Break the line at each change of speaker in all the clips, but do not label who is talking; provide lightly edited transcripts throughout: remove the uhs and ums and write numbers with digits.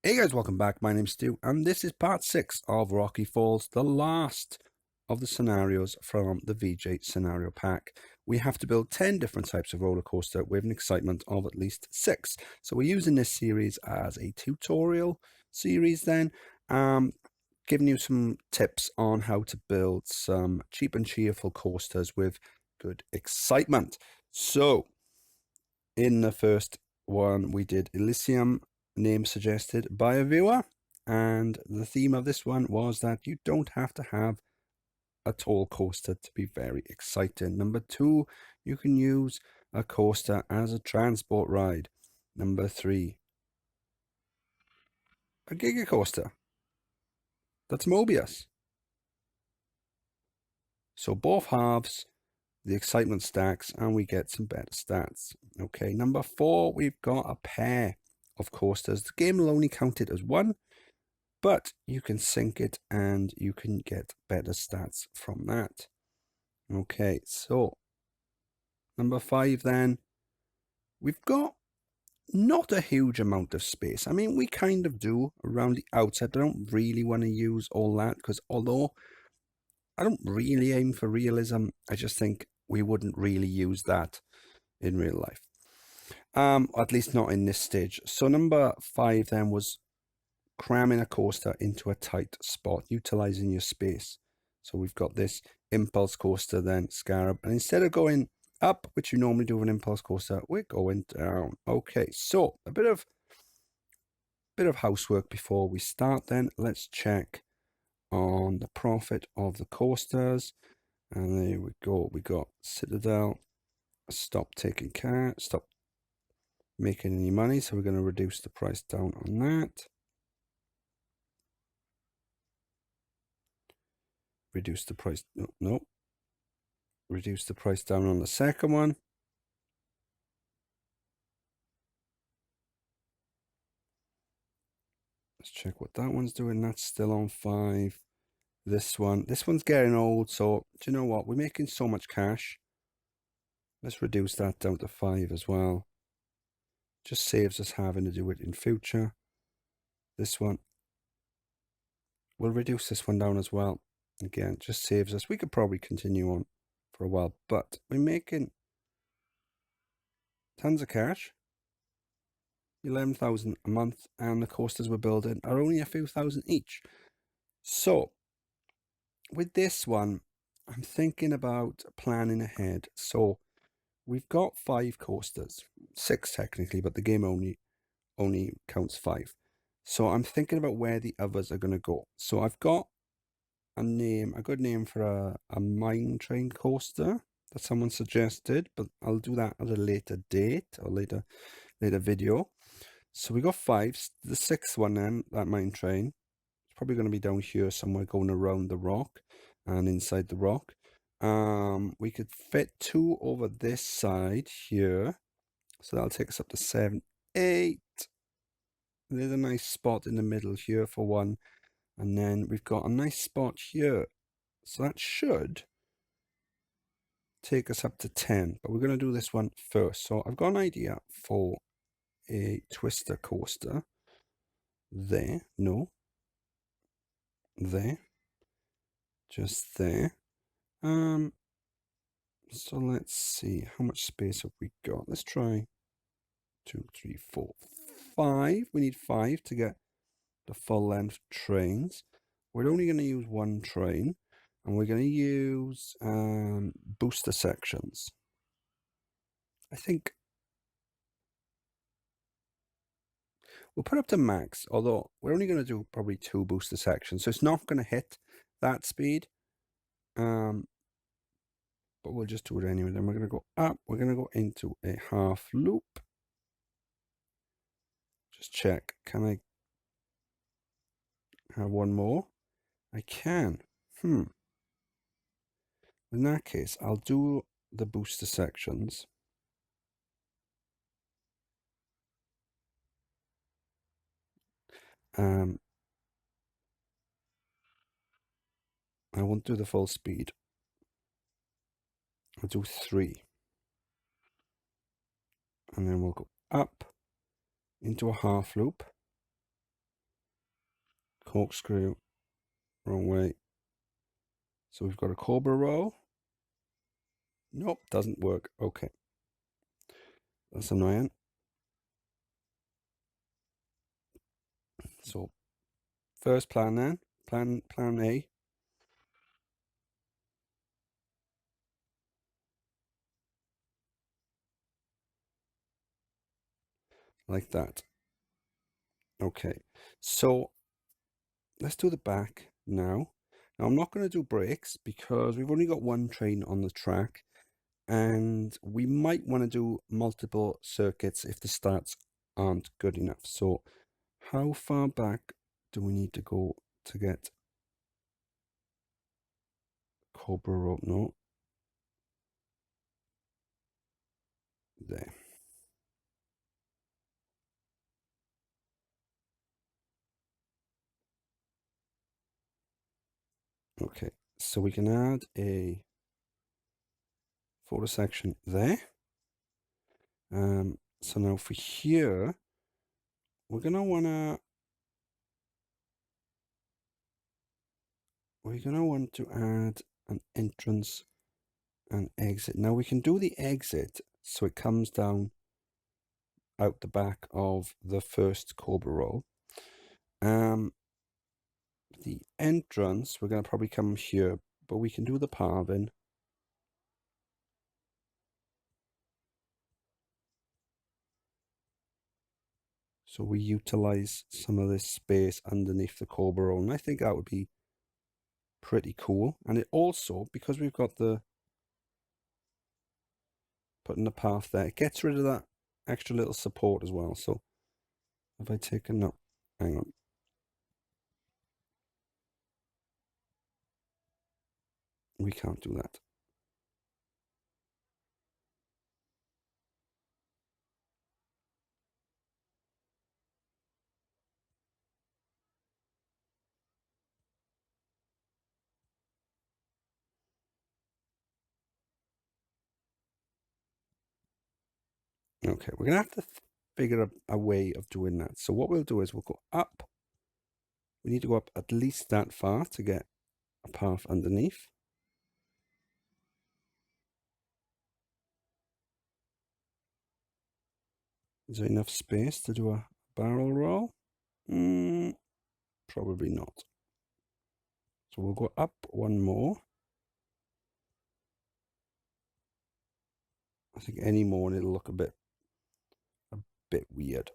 Hey guys, welcome back. My name's Stu, and this is part 6 of Rocky Falls, the last of the scenarios from the VJ scenario pack. We have to build 10 different types of roller coaster with an excitement of at least 6. So we're using this series as a tutorial series then, giving you some tips on how to build some cheap and cheerful coasters with good excitement. So, in the first one, we did Elysium, name suggested by a viewer, and the theme of this one was that you don't have to have a tall coaster to be very exciting. Number 2, you can use a coaster as a transport ride. Number 3, a giga coaster. That's Mobius. So both halves, the excitement stacks, and we get some better stats. Okay, number 4, we've got a pair of coasters. The game will only count it as one, but you can sync it and you can get better stats from that. Okay, so number 5 then, we've got not a huge amount of space. I mean, we kind of do around the outside. I don't really want to use all that because although I don't really aim for realism, I just think we wouldn't really use that in real life. At least not in this stage. So number 5 then was cramming a coaster into a tight spot, utilizing your space. So we've got this impulse coaster then, Scarab, and instead of going up, which you normally do with an impulse coaster, we're going down. Okay, so a bit of housework before we start then. Let's check on the profit of the coasters, and there we go. We got Citadel, stop making any money, so we're going to reduce the price down on that. Reduce the price, no. Reduce the price down on the second one. Let's check what that one's doing. That's still on 5. This one's getting old, so do you know what? We're making so much cash. Let's reduce that down to 5 as well. Just saves us having to do it in future. This one, we'll reduce this one down as well. Again, just saves us. We could probably continue on for a while, but we're making tons of cash. 11,000 a month, and the coasters we're building are only a few thousand each. So with this one, I'm thinking about planning ahead. So we've got 5 coasters, 6 technically, but the game only counts 5. So I'm thinking about where the others are going to go. So I've got a good name for a mine train coaster that someone suggested, but I'll do that at a later date or later video. So we got 5. The 6th one then, that mine train, it's probably going to be down here somewhere, going around the rock and inside the rock. We could fit 2 over this side here, so that'll take us up to 7, 8. There's a nice spot in the middle here for 1, and then we've got a nice spot here, so that should take us up to 10, but we're going to do this one first. So I've got an idea for a twister coaster. There, no, there, just there. So let's see, how much space have we got? Let's try 2, 3, 4, 5. We need 5 to get the full length trains. We're only going to use 1 train, and we're going to use booster sections. I think we'll put up to max, although we're only going to do probably 2 booster sections, so it's not going to hit that speed. But we'll just do it anyway. Then we're going to go up. We're going to go into a half loop. Just check. Can I have 1 more? I can. In that case, I'll do the booster sections. I won't do the full speed. I'll do 3. And then we'll go up into a half loop. corkscrew, wrong way. So we've got a cobra roll. Nope, doesn't work. Okay. That's annoying. So first plan then, plan A. Like that. Okay, so let's do the back now. Now I'm not going to do brakes because we've only got one train on the track, and we might want to do multiple circuits if the stats aren't good enough. So how far back do we need to go to get cobra rope? No, there. Okay, so we can add a photo section there. So now for here, we're gonna want to add an entrance and exit. Now we can do the exit so it comes down out the back of the first cobra roll. The entrance, we're going to probably come here, but we can do the palving. So we utilize some of this space underneath the cobra roll, and I think that would be pretty cool. And it also, because we've got the putting the path there, it gets rid of that extra little support as well. So if I take a note, hang on. We can't do that. Okay, we're going to have to figure a way of doing that. So what we'll do is we'll go up. We need to go up at least that far to get a path underneath. Is there enough space to do a barrel roll? Probably not. So we'll go up one more. I think any more and it'll look a bit weird.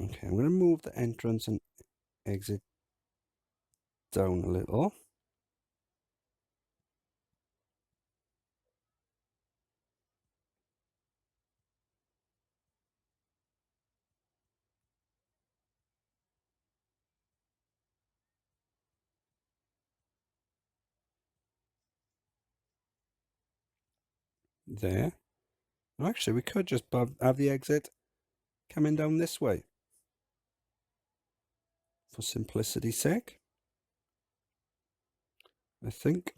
Okay, I'm going to move the entrance and exit down a little. There. Actually, we could just have the exit coming down this way. For simplicity's sake, I think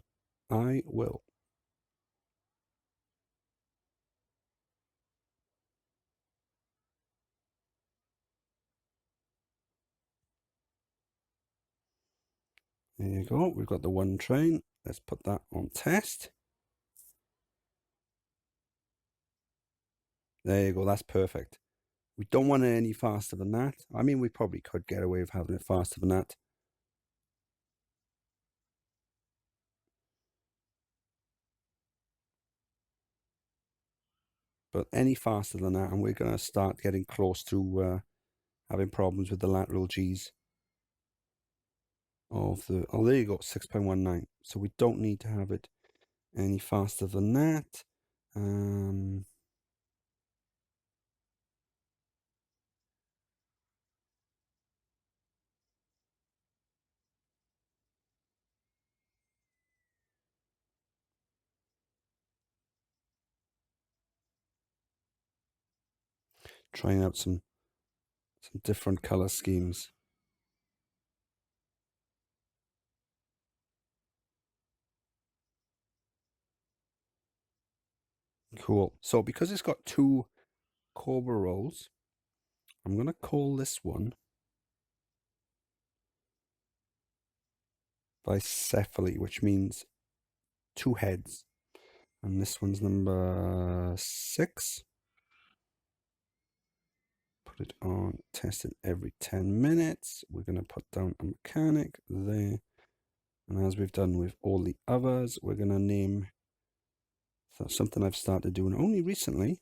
I will. There you go. We've got the one train. Let's put that on test. There you go. That's perfect. We don't want it any faster than that. I mean, we probably could get away with having it faster than that. But any faster than that, and we're going to start getting close to having problems with the lateral G's of the... Oh, there you go, 6.19. So we don't need to have it any faster than that. Trying out some Some different color schemes. Cool. So because it's got 2 cobra rolls, I'm going to call this one Bicephaly, which means 2 heads. And this one's number 6. Put it on, test it every 10 minutes. We're going to put down a mechanic there. And as we've done with all the others, we're going to name something I've started doing only recently.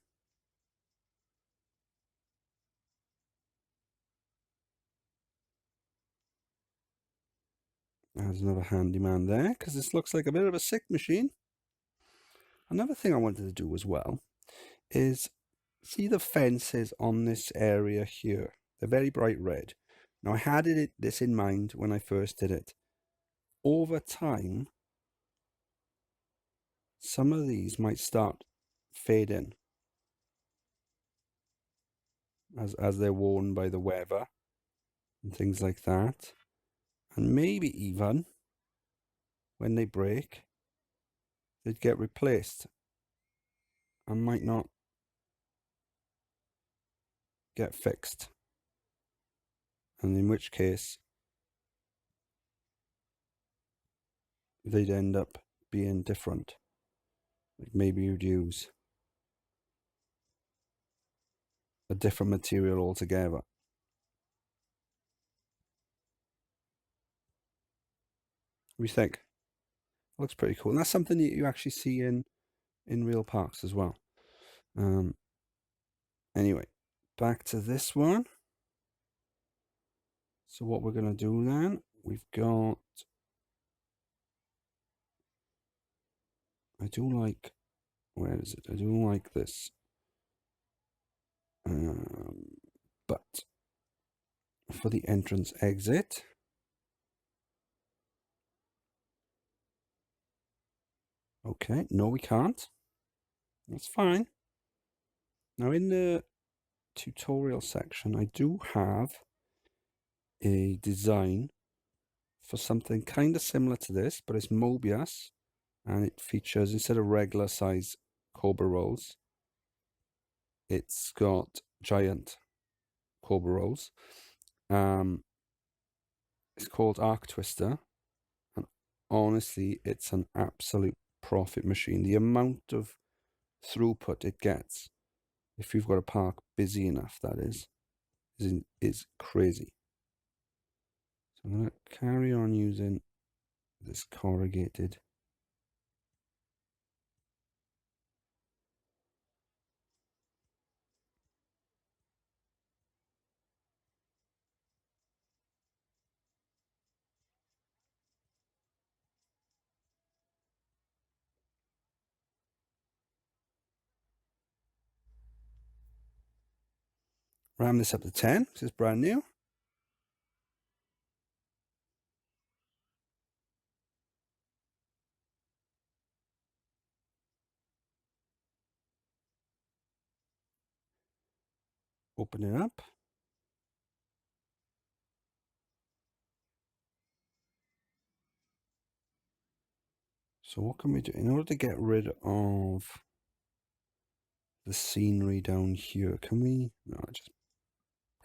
There's another handyman there, because this looks like a bit of a sick machine. Another thing I wanted to do as well is see the fences on this area here. They're very bright red. Now I had this in mind when I first did it. Over time, some of these might start fading as they're worn by the weather and things like that. And maybe even when they break, they'd get replaced and might not get fixed. And in which case, they'd end up being different. Like maybe you'd use a different material altogether. What do you think? Looks pretty cool. And that's something that you actually see in real parks as well. Anyway, back to this one. So what we're going to do then, we've got, I do like, where is it? I do like this. But for the entrance exit, okay, no we can't. That's fine. Now in the tutorial section, I do have a design for something kind of similar to this, but it's Mobius, and it features, instead of regular size cobra rolls, it's got giant cobra rolls. It's called Arc Twister, and honestly, it's an absolute profit machine. The amount of throughput it gets, if you've got a park busy enough, that is crazy. So I'm going to carry on using this corrugated. Ram this up to 10. This is brand new. Open it up. So what can we do? In order to get rid of the scenery down here, can we? No, it just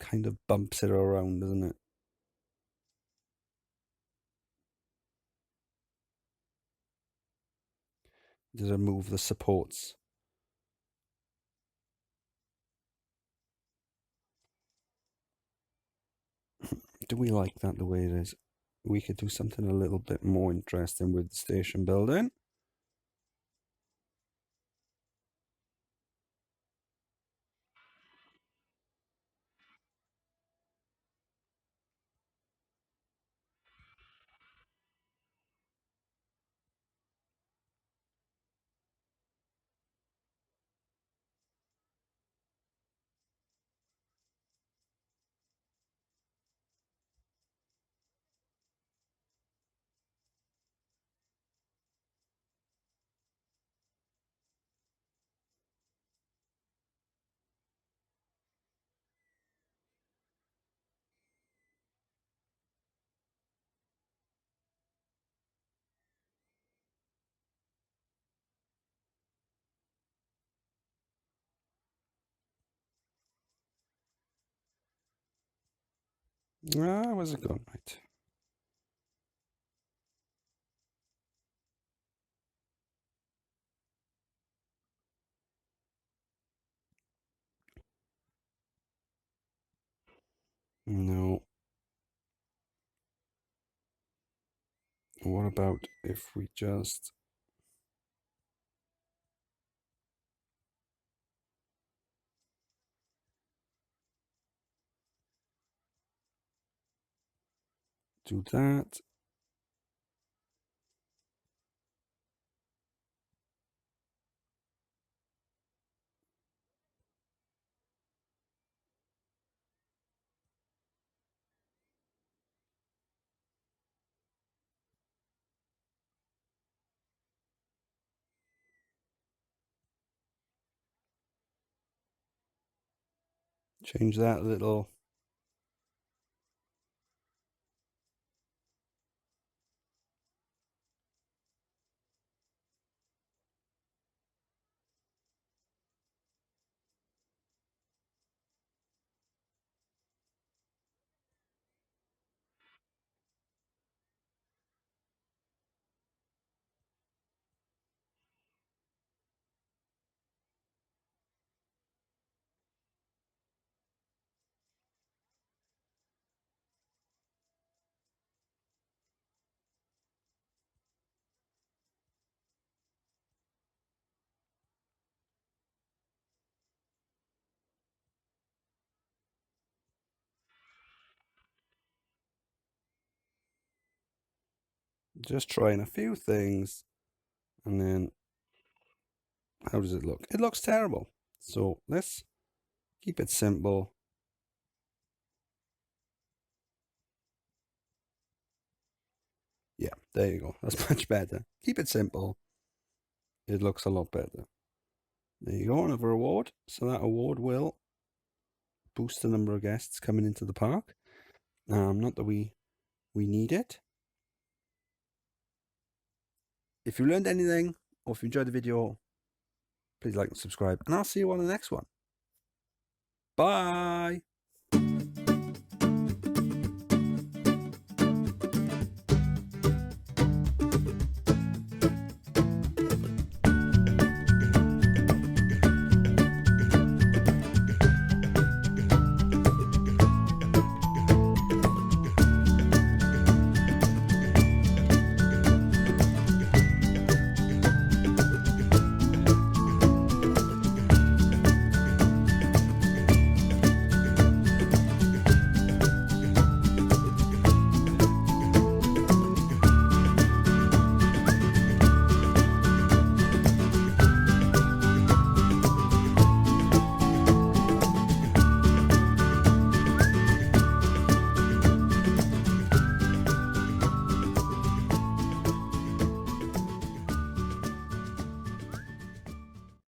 kind of bumps it around, doesn't it? Does it move the supports? Do we like that the way it is? We could do something a little bit more interesting with the station building. Ah, where's it gone? Right. No. What about if we just do that? Change that a little. Just trying a few things, and then how does it look? It looks terrible. So let's keep it simple. Yeah, there you go. That's much better. Keep it simple. It looks a lot better. There you go, another award. So that award will boost the number of guests coming into the park. Not that we need it. If you learned anything, or if you enjoyed the video, please like and subscribe, and I'll see you on the next one. Bye!